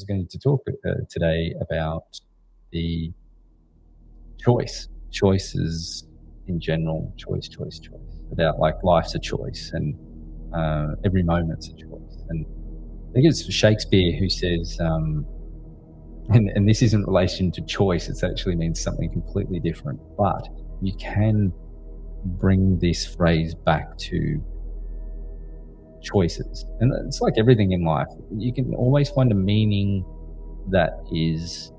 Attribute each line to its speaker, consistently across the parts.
Speaker 1: going to talk today about the choices in general, choice, about like life's a choice and every moment's a choice. And I think it's Shakespeare who says, and this isn't relation to choice, it actually means something completely different, but you can bring this phrase back to choices. And it's like everything in life, you can always find a meaning that is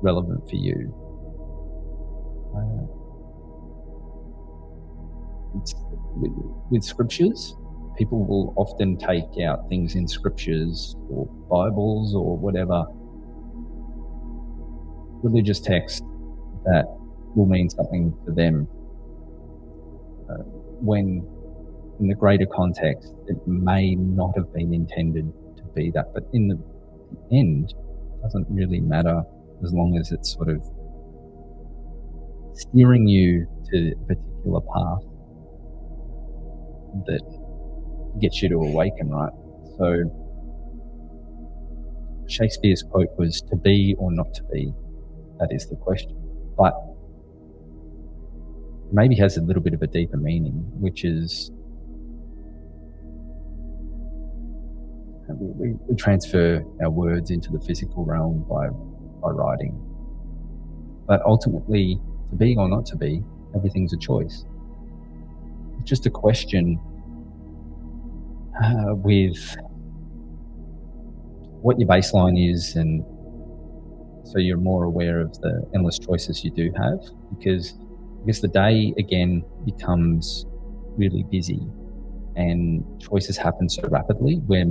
Speaker 1: relevant for you. With scriptures, people will often take out things in scriptures or Bibles or whatever religious text that will mean something to them, when in the greater context it may not have been intended to be that. But in the end, it doesn't really matter as long as it's sort of steering you to a particular path that gets you to awaken, right? So Shakespeare's quote was, "To be or not to be, that is the question." But maybe has a little bit of a deeper meaning, which is we transfer our words into the physical realm by writing. But ultimately, to be or not to be, everything's a choice. It's just a question with what your baseline is, and so you're more aware of the endless choices you do have, because I guess the day again becomes really busy and choices happen so rapidly we're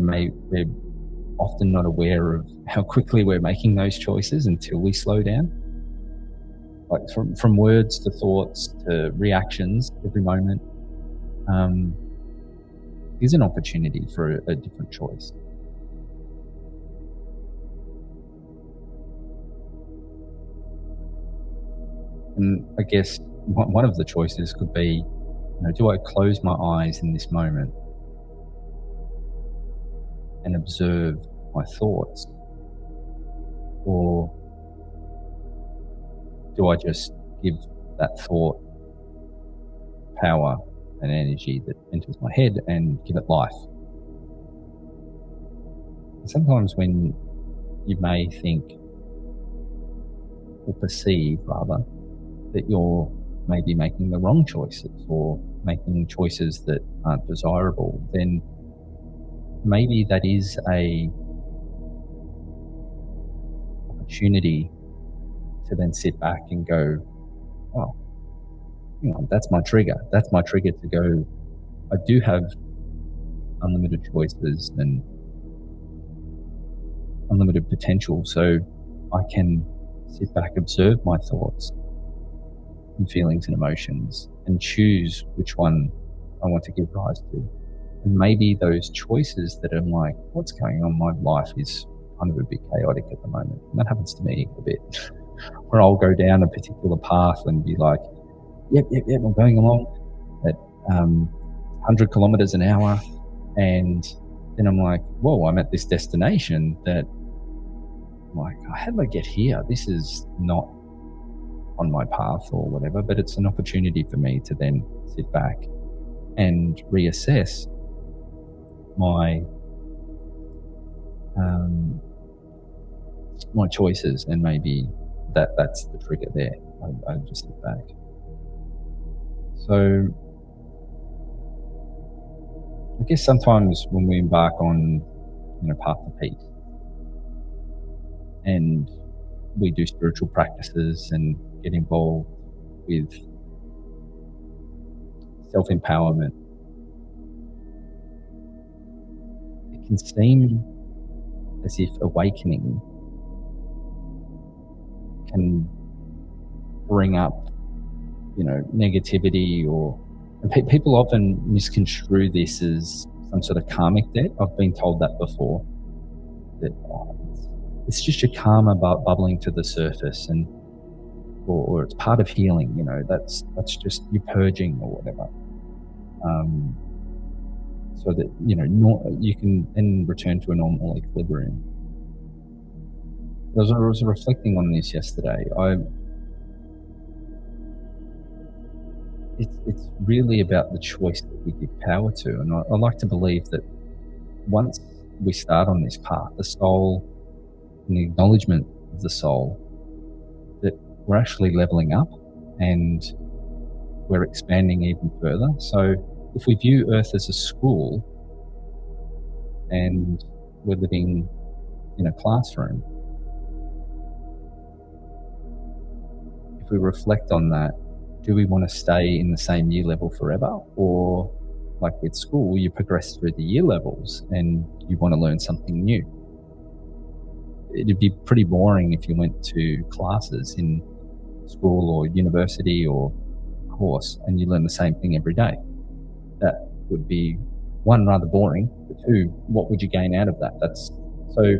Speaker 1: often not aware of how quickly we're making those choices until we slow down. Like from words to thoughts to reactions, every moment is an opportunity for a different choice. And I guess one of the choices could be, do I close my eyes in this moment and observe my thoughts? Or do I just give that thought power and energy that enters my head and give it life? And sometimes when you may think, or perceive rather, that you're maybe making the wrong choices or making choices that aren't desirable, then maybe that is a opportunity to then sit back and go, oh, that's my trigger. That's my trigger to go, I do have unlimited choices and unlimited potential, so I can sit back, observe my thoughts and feelings and emotions, and choose which one I want to give rise to. And maybe those choices that are like, what's going on in my life is kind of a bit chaotic at the moment. And that happens to me a bit, where I'll go down a particular path and be like, yep, I'm going along at 100 kilometers an hour. And then I'm like, whoa, I'm at this destination that, like, how did I get here? This is not on my path or whatever, but it's an opportunity for me to then sit back and reassess my my choices, and maybe that's the trigger there. I just sit back. So I guess sometimes when we embark on path to peace, and we do spiritual practices and get involved with self-empowerment, it can seem as if awakening can bring up, negativity, and people often misconstrue this as some sort of karmic debt. I've been told that before, that it's just your karma bubbling to the surface, and or it's part of healing. That's just you purging or whatever. So that you can then return to a normal equilibrium. I was reflecting on this yesterday. It's really about the choice that we give power to, and I like to believe that once we start on this path, the soul and the acknowledgement of the soul, that we're actually leveling up and we're expanding even further. So if we view Earth as a school and we're living in a classroom, if we reflect on that, do we want to stay in the same year level forever? Or, like with school, you progress through the year levels and you want to learn something new. It'd be pretty boring if you went to classes in school or university or course and you learn the same thing every day. That would be, one, rather boring, but two, what would you gain out of that? That's so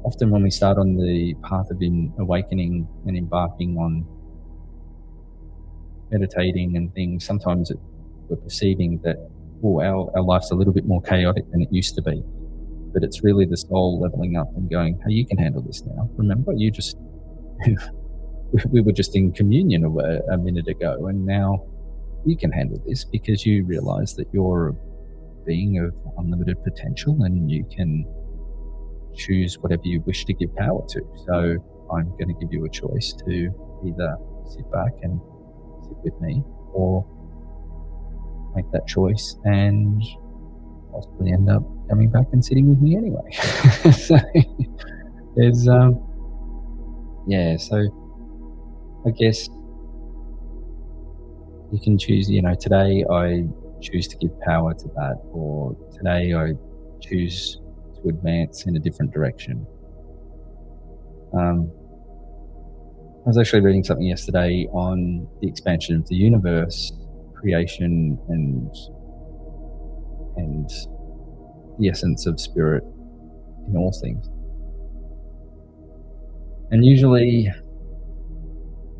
Speaker 1: often when we start on the path of awakening and embarking on meditating and things, sometimes we're perceiving that, oh, our life's a little bit more chaotic than it used to be. But it's really the soul leveling up and going, hey, you can handle this now. Remember, you just, we were just in communion a minute ago, and now you can handle this because you realize that you're a being of unlimited potential and you can choose whatever you wish to give power to. So I'm going to give you a choice to either sit back and sit with me or make that choice and possibly end up coming back and sitting with me anyway. So there's so I guess you can choose, today I choose to give power to that, or today I choose to advance in a different direction. I was actually reading something yesterday on the expansion of the universe, creation, and the essence of spirit in all things. And usually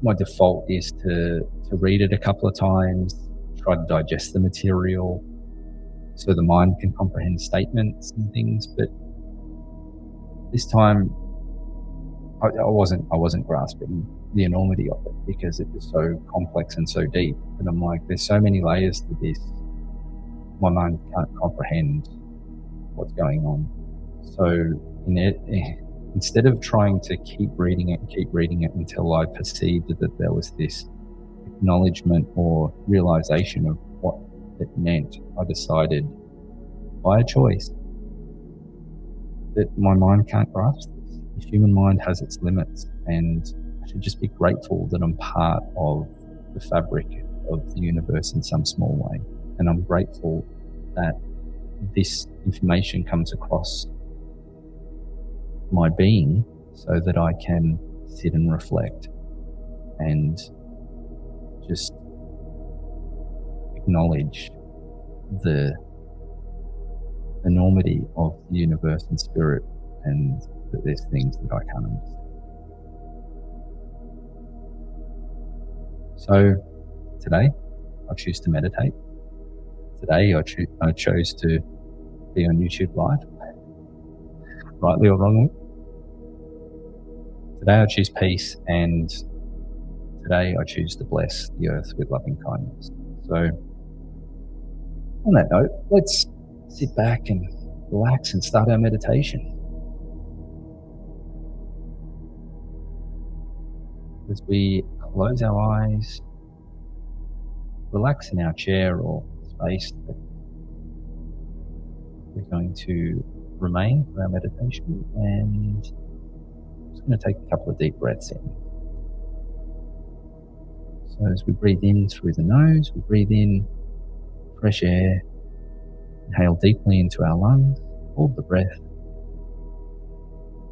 Speaker 1: my default is to read it a couple of times, try to digest the material so the mind can comprehend statements and things. But this time I wasn't grasping the enormity of it because it was so complex and so deep. And I'm like, there's so many layers to this. My mind can't comprehend what's going on. So instead of trying to keep reading it until I perceived that there was this acknowledgement or realization of what it meant, I decided by a choice that my mind can't grasp this. The human mind has its limits, and I should just be grateful that I'm part of the fabric of the universe in some small way. And I'm grateful that this information comes across my being so that I can sit and reflect and just acknowledge the enormity of the universe and spirit, and that there's things that I can't understand. So today I choose to meditate. Today I chose to be on YouTube Live, rightly or wrongly. Today I choose peace, and today I choose to bless the earth with loving kindness. So on that note, let's sit back and relax and start our meditation. As we close our eyes, relax in our chair or space that we're going to remain for our meditation, and I'm just going to take a couple of deep breaths in. So as we breathe in through the nose, we breathe in fresh air, inhale deeply into our lungs, hold the breath,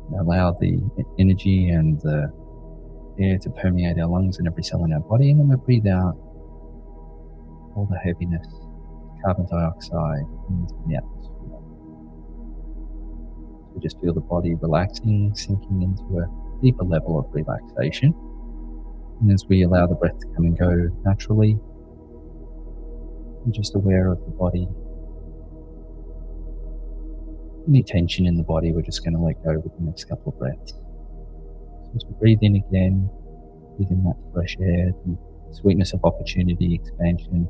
Speaker 1: and allow the energy and the air to permeate our lungs and every cell in our body, and then we breathe out all the heaviness, carbon dioxide into the atmosphere. We just feel the body relaxing, sinking into a deeper level of relaxation. And as we allow the breath to come and go naturally, we're just aware of the body Any tension in the body, we're just going to let go with the next couple of breaths. So as we breathe in again, breathe in that fresh air, the sweetness of opportunity, expansion,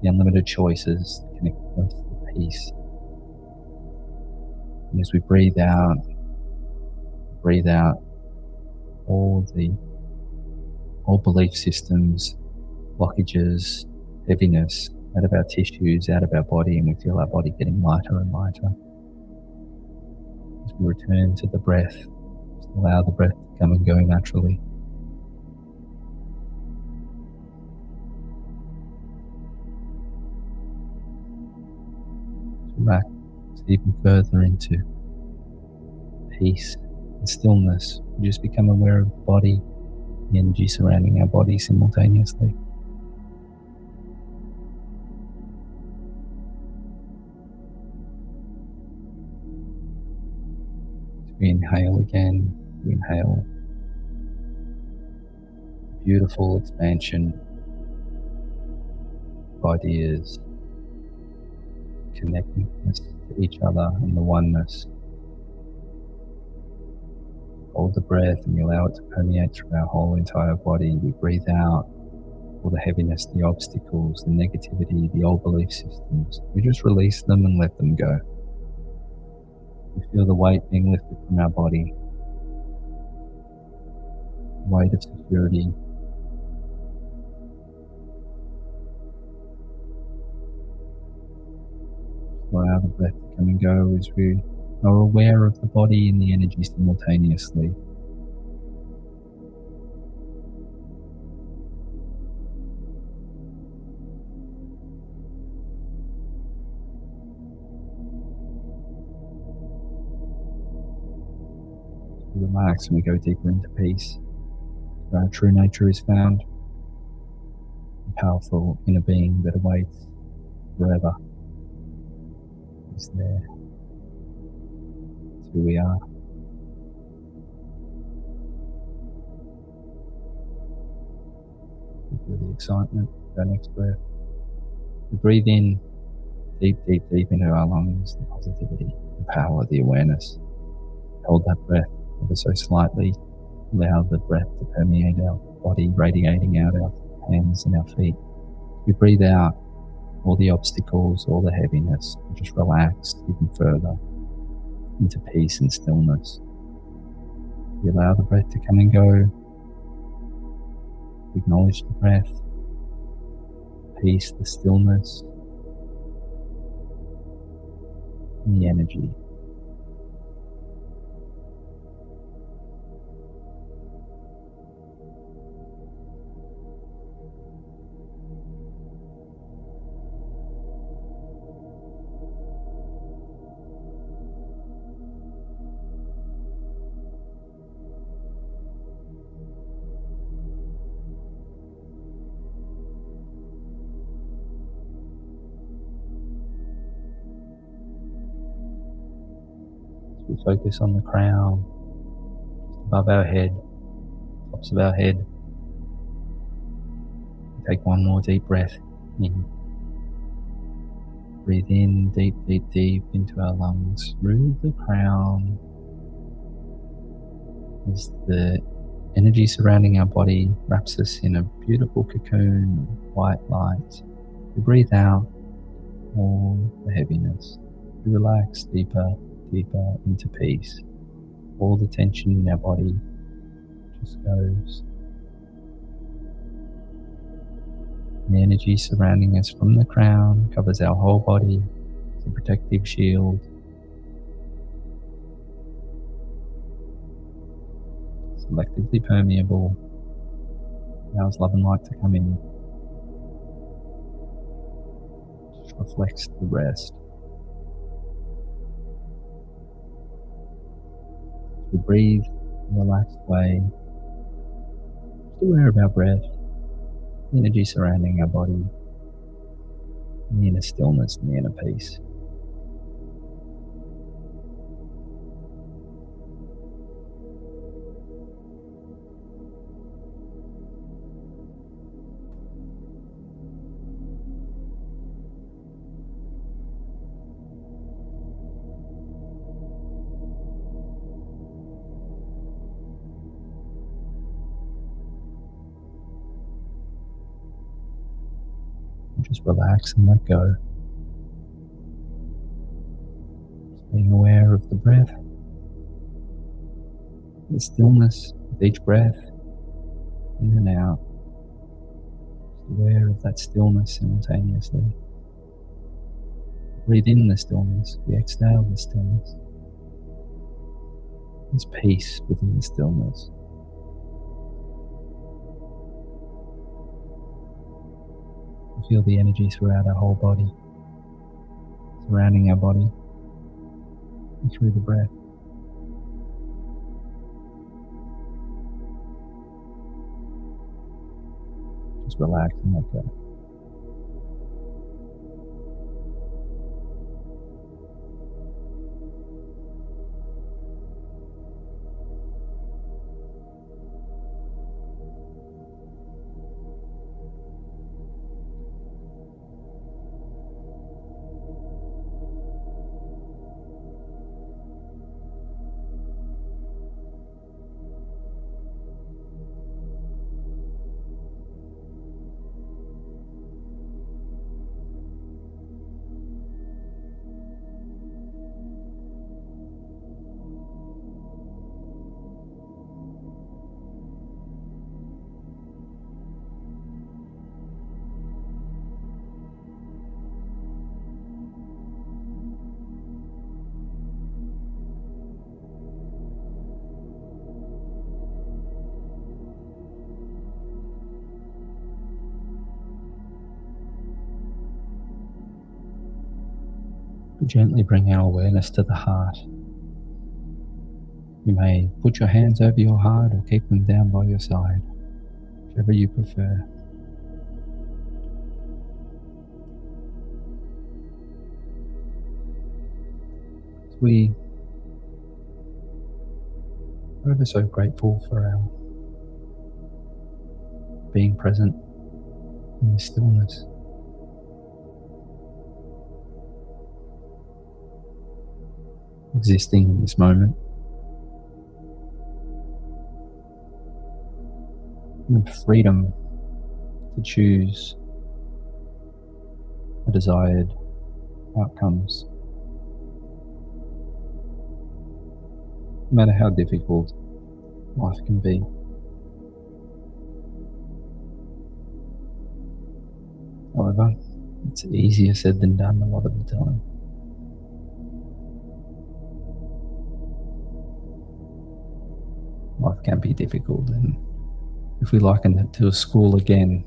Speaker 1: the unlimited choices, the connectedness, the peace. And as we breathe out all belief systems, blockages, heaviness out of our tissues, out of our body, and we feel our body getting lighter and lighter. As we return to the breath, just allow the breath to come and go naturally. Relax even further into peace and stillness. We just become aware of the body, the energy surrounding our body simultaneously. As we inhale again, we inhale beautiful expansion of ideas, connectedness to each other and the oneness. Hold the breath and we allow it to permeate through our whole entire body. We breathe out all the heaviness, the obstacles, the negativity, the old belief systems. We just release them and let them go. We feel the weight being lifted from our body, the weight of security. Allow the breath to come and go as we are aware of the body and the energy simultaneously. We relax and we go deeper into peace, where our true nature is found, a powerful inner being that awaits forever is there. It's who we are. We feel the excitement of our next breath. We breathe in deep, deep, deep into our lungs, the positivity, the power, the awareness. Hold that breath ever so slightly. Allow the breath to permeate our body, radiating out our hands and our feet. We breathe out all the obstacles, all the heaviness, and just relax even further into peace and stillness. We allow the breath to come and go. We acknowledge the breath, the peace, the stillness, and the energy. We focus on the crown, just above our head, tops of our head. Take one more deep breath in. Breathe in deep, deep, deep into our lungs through the crown as the energy surrounding our body wraps us in a beautiful cocoon of white light. We breathe out all the heaviness. We relax deeper, deeper into peace. All the tension in our body just goes. The energy surrounding us from the crown covers our whole body. It's a protective shield. Selectively permeable. Allows love and light to come in. Just reflects the rest. As we breathe in a relaxed way, just aware of our breath, the energy surrounding our body, and the inner stillness and the inner peace. Just relax and let go. Just being aware of the breath, the stillness with each breath, in and out. Just aware of that stillness simultaneously. Breathe in the stillness, we exhale the stillness. There's peace within the stillness. We feel the energy throughout our whole body, surrounding our body, and through the breath. Just relax and let go. We gently bring our awareness to the heart. You may put your hands over your heart or keep them down by your side, whichever you prefer. We are ever so grateful for our being present in the stillness. Existing in this moment. And the freedom to choose the desired outcomes. No matter how difficult life can be. However, it's easier said than done a lot of the time. Life can be difficult, and if we liken it to a school again,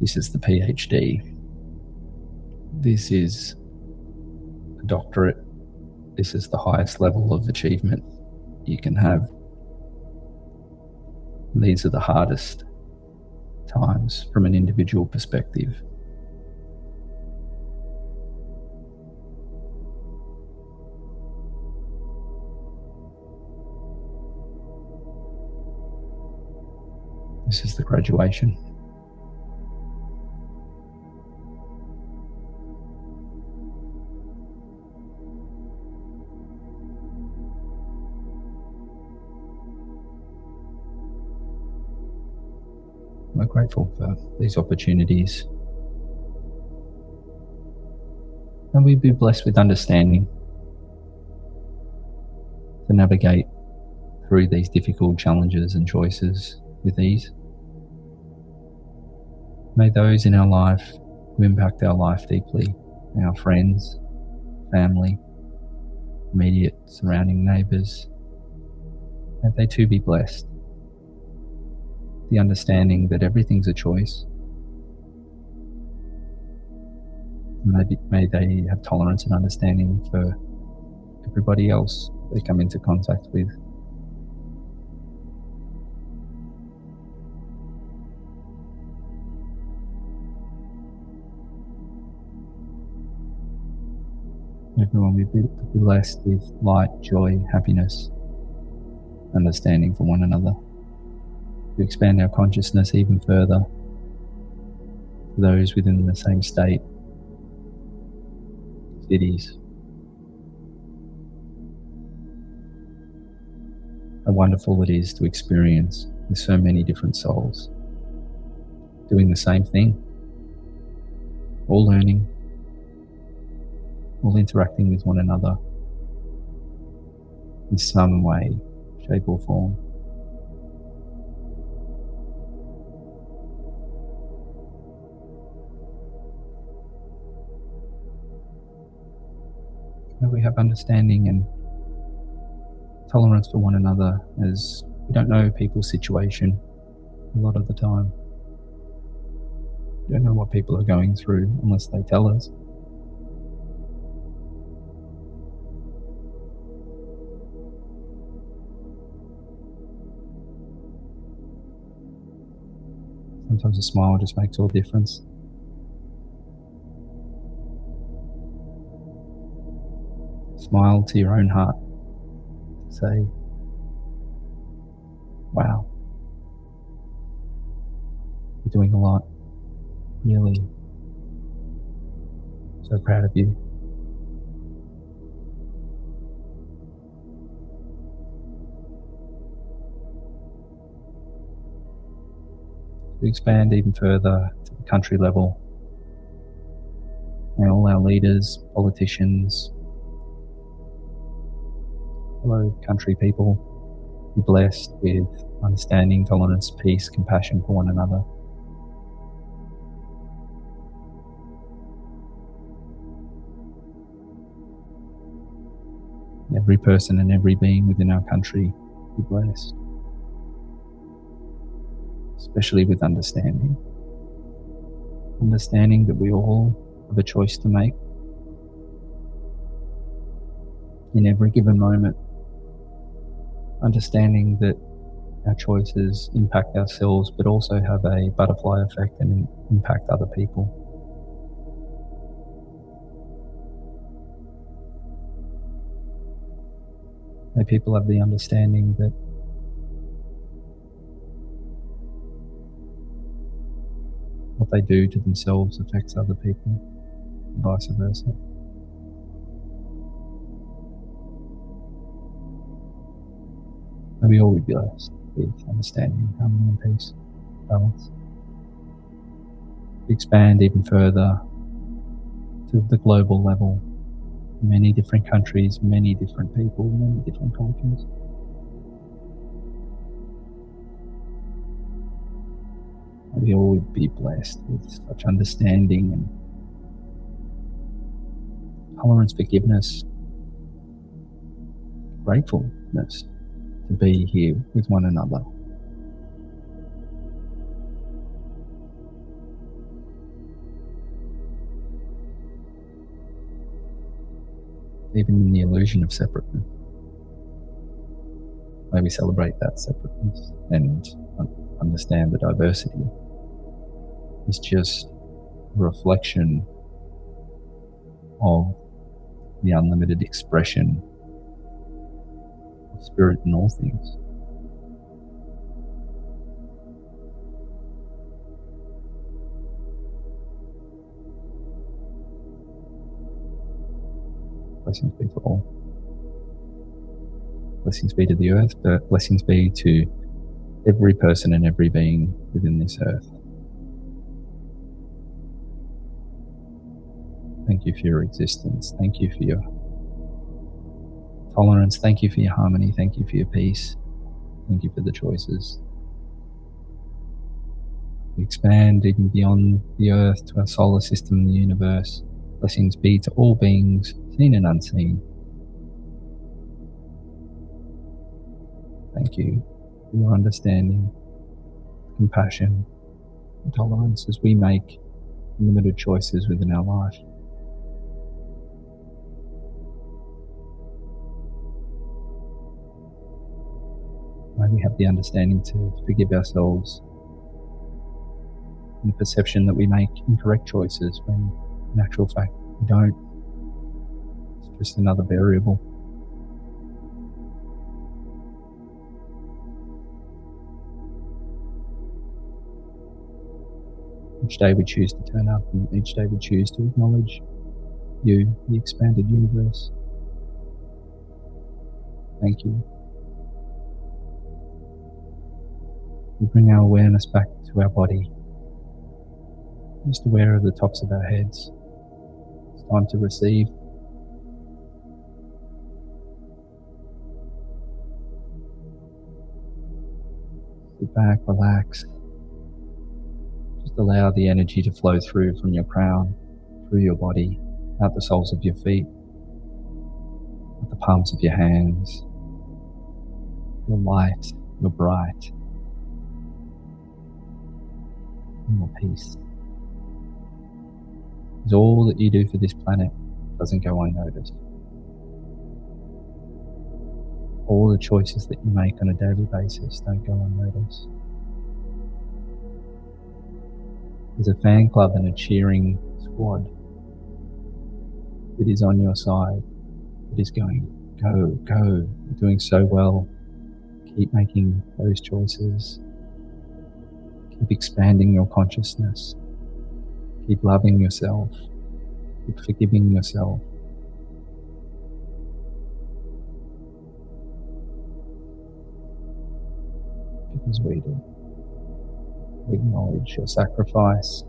Speaker 1: this is the PhD. This is a doctorate. This is the highest level of achievement you can have. These are the hardest times from an individual perspective. This is the graduation. We're grateful for these opportunities. And we be blessed with understanding to navigate through these difficult challenges and choices with ease. May those in our life who impact our life deeply, our friends, family, immediate surrounding neighbours, may they too be blessed. The understanding that everything's a choice. May they have tolerance and understanding for everybody else they come into contact with. Everyone will be blessed with light, joy, happiness, understanding for one another. To expand our consciousness even further to those within the same state, cities. How wonderful it is to experience with so many different souls. doing the same thing, all learning, all interacting with one another in some way, shape, or form. Where we have understanding and tolerance for one another, as we don't know people's situation a lot of the time. We don't know what people are going through unless they tell us. Sometimes a smile just makes all the difference. Smile to your own heart. Say, wow, you're doing a lot. Really, so proud of you. To expand even further to the country level, and all our leaders, politicians, fellow country people, be blessed with understanding, tolerance, peace, compassion for one another. Every person and every being within our country be blessed, especially with understanding. Understanding that we all have a choice to make in every given moment. Understanding that our choices impact ourselves, but also have a butterfly effect and impact other people. May people have the understanding that what they do to themselves affects other people, and vice versa. May we all be blessed with understanding, harmony, and peace, balance. We expand even further to the global level. Many different countries, many different people, many different cultures. We all be blessed with such understanding and tolerance, forgiveness, gratefulness to be here with one another. Even in the illusion of separateness, may we celebrate that separateness and understand the diversity is just a reflection of the unlimited expression of spirit in all things. Blessings be to all. Blessings be to the earth, but blessings be to every person and every being within this earth. Thank you for your existence. Thank you for your tolerance. Thank you for your harmony. Thank you for your peace. Thank you for the choices. We expand even beyond the earth to our solar system and the universe. Blessings be to all beings, seen and unseen. Thank you for your understanding, compassion, and tolerance as we make limited choices within our life. May we have the understanding to forgive ourselves and the perception that we make incorrect choices when in actual fact we don't. It's just another variable. Each day we choose to turn up, and each day we choose to acknowledge you, the expanded universe. Thank you. We bring our awareness back to our body, Just aware of the tops of our heads. It's time to receive. Sit back, relax. Just allow the energy to flow through from your crown, through your body, out the soles of your feet, out the palms of your hands. You're light, you're bright, and you're peace. Because all that you do for this planet doesn't go unnoticed. All the choices that you make on a daily basis don't go unnoticed. There's a fan club and a cheering squad that is on your side, that is going, go, go, you're doing so well. Keep making those choices. Keep expanding your consciousness. Keep loving yourself. Keep forgiving yourself. Because we do. We acknowledge your sacrifice,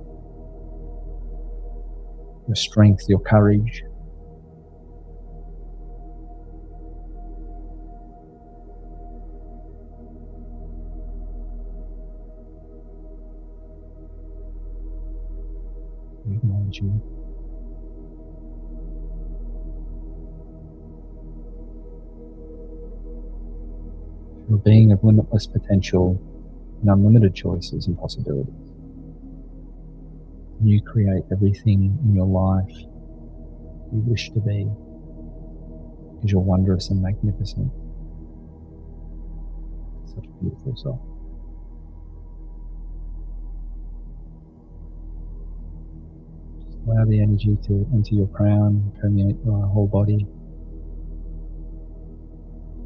Speaker 1: your strength, your courage. We acknowledge you. You're a being of limitless potential and unlimited choices and possibilities. You create everything in your life you wish to be, because you're wondrous and magnificent. Such a beautiful soul. Just allow the energy to enter your crown, permeate your whole body.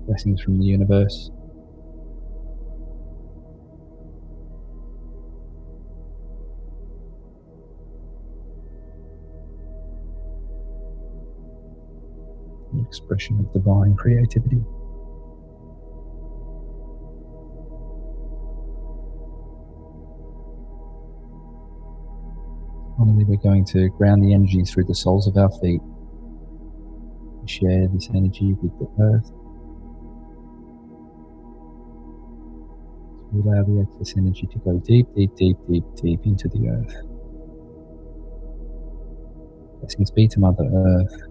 Speaker 1: Blessings from the universe. An expression of divine creativity. Finally, we're going to ground the energy through the soles of our feet. We share this energy with the earth. We allow the excess energy to go deep, deep, deep, deep, deep into the earth. Blessings be to Mother Earth.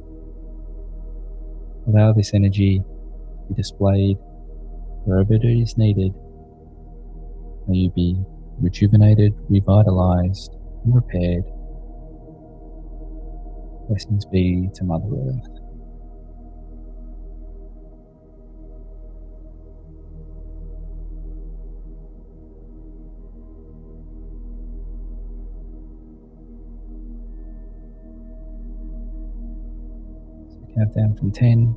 Speaker 1: Allow this energy to be displayed wherever it is needed. May you be rejuvenated, revitalized, and repaired. Blessings be to Mother Earth. Count down from 10,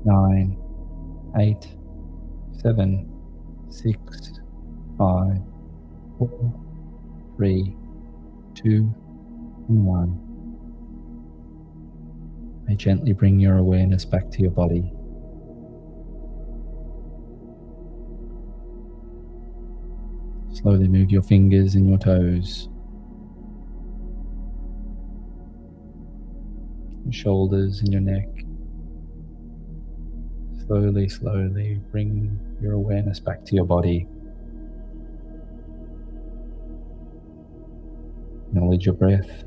Speaker 1: 9, 8, 7, 6, 5, 4, 3, 2, and 1. May gently bring your awareness back to your body. Slowly move your fingers and your toes, your shoulders and your neck. Slowly, slowly bring your awareness back to your body. Acknowledge your breath.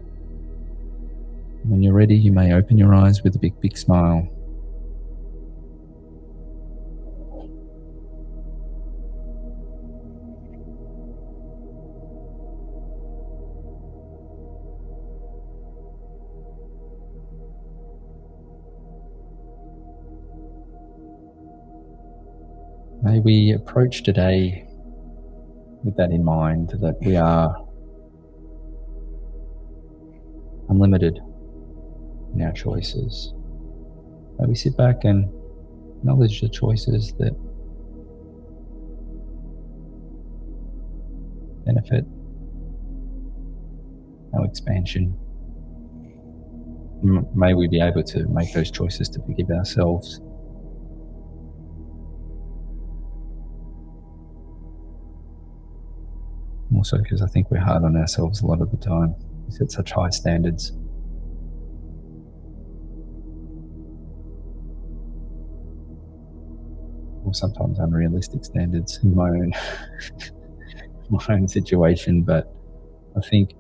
Speaker 1: When you're ready, you may open your eyes with a big, big smile. May we approach today with that in mind, that we are unlimited in our choices. May we sit back and acknowledge the choices that benefit our expansion. May we be able to make those choices to forgive ourselves. Also, because I think we're hard on ourselves a lot of the time. We set such high standards, or sometimes unrealistic standards in my own my own situation. But I think,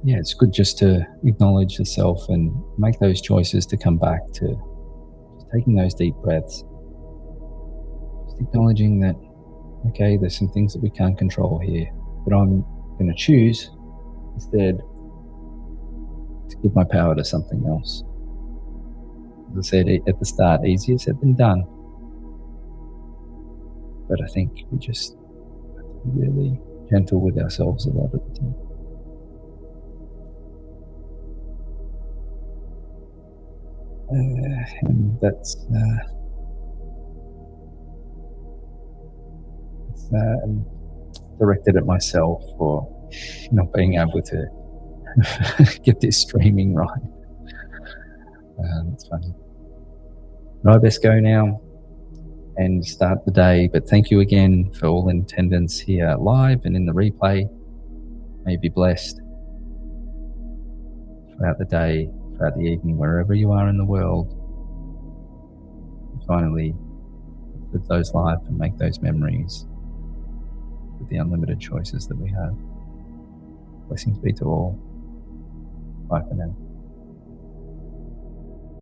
Speaker 1: yeah, it's good just to acknowledge the self and make those choices to come back to just taking those deep breaths, just acknowledging that, okay, there's some things that we can't control here, but I'm going to choose instead to give my power to something else. As I said at the start, easier said than done, but I think we just have to be really gentle with ourselves a lot of the time. And that's directed at myself for not being able to get this streaming right. It's funny. I best go now and start the day. But thank you again for all in attendance here live and in the replay. May you be blessed throughout the day, throughout the evening, wherever you are in the world. And finally, live those life and make those memories with the unlimited choices that we have. Blessings be to all. Bye for now.